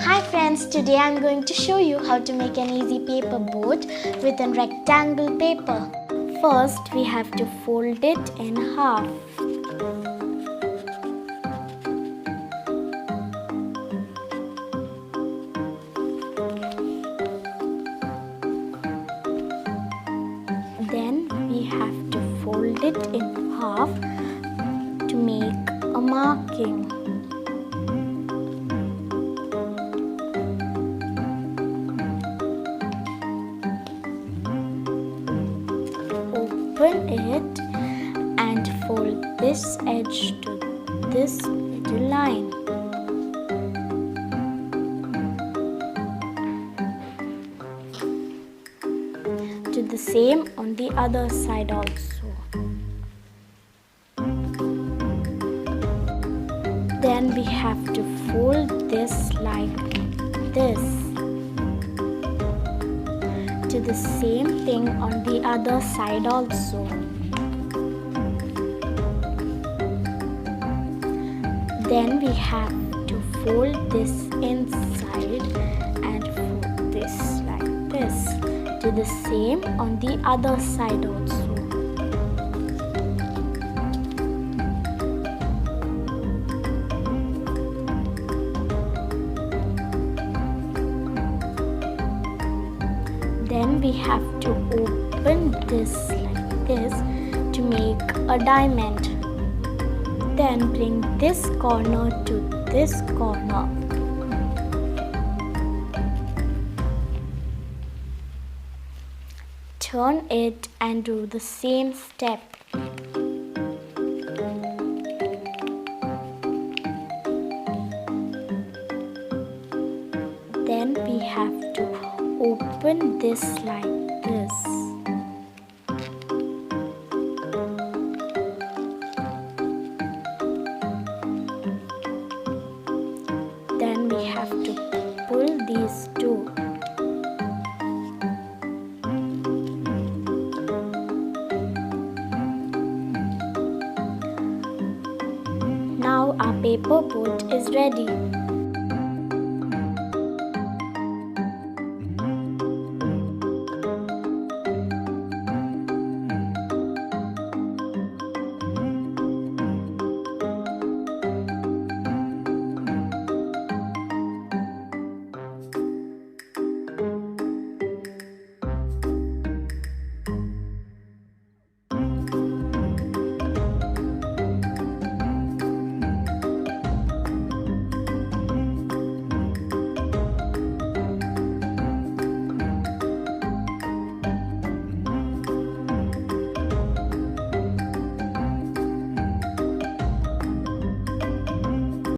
Hi friends, today I'm going to show you how to make an easy paper boat with a rectangle paper. First, we have to fold it in half. Then we have to fold it in half to make a marking. Open it and fold this edge to this middle line. Do the same on the other side also. Then we have to fold this like this. Do the same thing on the other side also. Then we have to fold this inside and fold this like this. Do the same on the other side also. Then we have to open this like this to make a diamond. Then bring this corner to this corner. Turn it and do the same step. Then we have to open this like this. Then we have to pull these two. Now our paper boat is ready.